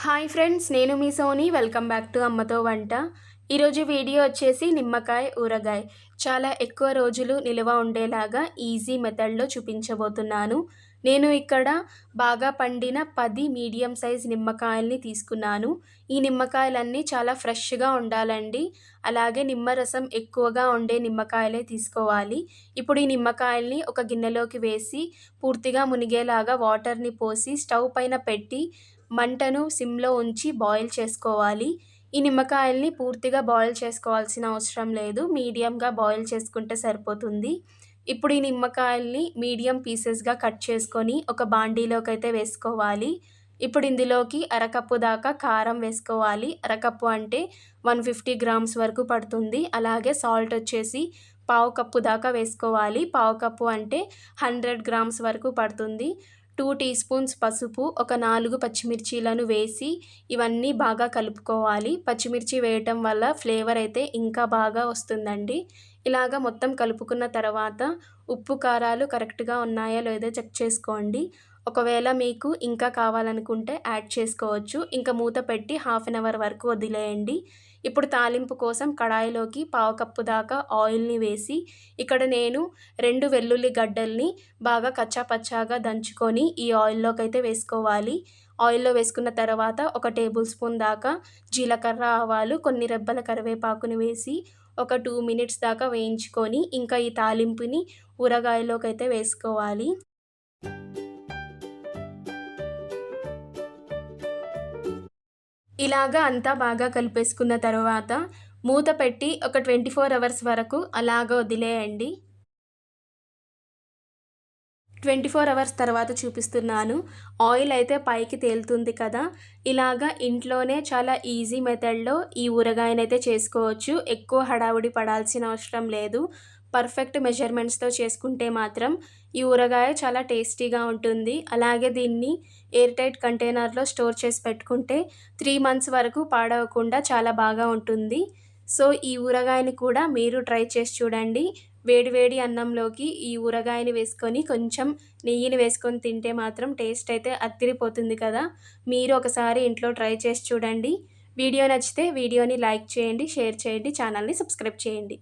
Hi friends, నేను మీ Soni. Welcome back to అమ్మతో వంట. ఈరోజు వీడియో వచ్చేసి నిమ్మకాయ ఊరగాయ. చాలా ఎక్కువ రోజులు నిల్వ ఉండేలాగా ఈజీ మెథడ్లో చూపించబోతున్నాను. నేను ఇక్కడ బాగా పండిన 10 మీడియం సైజ్ నిమ్మకాయల్ని తీసుకున్నాను. ఈ నిమ్మకాయలన్నీ చాలా ఫ్రెష్గా ఉండాలండి. అలాగే నిమ్మరసం ఎక్కువగా ఉండే నిమ్మకాయలే తీసుకోవాలి. ఇప్పుడు ఈ నిమ్మకాయల్ని ఒక గిన్నెలోకి వేసి పూర్తిగా మునిగేలాగా వాటర్ని పోసి స్టవ్ పైన పెట్టి మంటను సిమ్‌లో ఉంచి బాయిల్ చేసుకోవాలి. ఈ నిమ్మకాయల్ని పూర్తిగా బాయిల్ చేసుకోవాల్సిన అవసరం లేదు. మీడియంగా బాయిల్ చేసుకుంటే సరిపోతుంది. ఇప్పుడు ఈ నిమ్మకాయల్ని మీడియం పీసెస్‌గా కట్ చేసుకొని ఒక బాండీలోకైతే వేసుకోవాలి. ఇప్పుడు ఇందులోకి అరకప్పు దాకా కారం వేసుకోవాలి. అరకప్పు అంటే 150 గ్రామ్స్ వరకు పడుతుంది. అలాగే సాల్ట్ వచ్చేసి పావు కప్పు దాకా వేసుకోవాలి. పావు కప్పు అంటే 100 గ్రామ్స్ వరకు పడుతుంది. 2 టీ స్పూన్స్ పసుపు, ఒక 4 పచ్చిమిర్చీలను వేసి ఇవన్నీ బాగా కలుపుకోవాలి. పచ్చిమిర్చి వేయటం వల్ల ఫ్లేవర్ అయితే ఇంకా బాగా వస్తుందండి. ఇలాగ మొత్తం కలుపుకున్న తర్వాత ఉప్పు, కారాలు కరెక్ట్‌గా ఉన్నాయో లేదో చెక్ చేసుకోండి. ఒకవేళ మీకు ఇంకా కావాలనుకుంటే యాడ్ చేసుకోవచ్చు. ఇంకా మూత పెట్టి హాఫ్ అన్ అవర్ వరకు వదిలేయండి. ఇప్పుడు తాలింపు కోసం కడాయిలోకి పావు కప్పు దాకా ఆయిల్‌ని వేసి ఇక్కడ నేను 2 వెల్లుల్లి గడ్డల్ని బాగా కచ్చా పచ్చాగా దంచుకొని ఈ ఆయిల్లోకైతే వేసుకోవాలి. ఆయిల్‌లో వేసుకున్న తర్వాత ఒక టేబుల్ స్పూన్ దాకా జీలకర్ర, ఆవాలు, కొన్ని రెబ్బల కరివేపాకుని వేసి ఒక 2 మినిట్స్ దాకా వేయించుకొని ఇంకా ఈ తాలింపుని ఊరగాయలోకైతే వేసుకోవాలి. ఇలాగా అంతా బాగా కలిపేసుకున్న తరువాత మూత పెట్టి ఒక 24 అవర్స్ వరకు అలాగ వదిలేయండి. 24 అవర్స్ తర్వాత చూపిస్తున్నాను. ఆయిల్ అయితే పైకి తేలుతుంది కదా! ఇలాగా ఇంట్లోనే చాలా ఈజీ మెథడ్‌లో ఈ ఊరగాయనైతే చేసుకోవచ్చు. ఎక్కువ హడావుడి పడాల్సిన అవసరం లేదు. పర్ఫెక్ట్ మెజర్‌మెంట్స్‌తో చేసుకుంటే మాత్రం ఈ ఊరగాయ చాలా టేస్టీగా ఉంటుంది. అలాగే దీన్ని ఎయిర్ టైట్ కంటైనర్‌లో స్టోర్ చేసి పెట్టుకుంటే 3 మంత్స్ వరకు పాడవకుండా చాలా బాగా ఉంటుంది. సో, ఈ ఊరగాయని కూడా మీరు ట్రై చేసి చూడండి. వేడి వేడి అన్నంలోకి ఈ ఊరగాయని వేసుకొని కొంచెం నెయ్యిని వేసుకొని తింటే మాత్రం టేస్ట్ అయితే అద్దిరిపోతుంది కదా! మీరు ఒకసారి ఇంట్లో ట్రై చేసి చూడండి. వీడియో నచ్చితే వీడియోని లైక్ చేయండి, షేర్ చేయండి, ఛానల్‌ని సబ్స్క్రైబ్ చేయండి.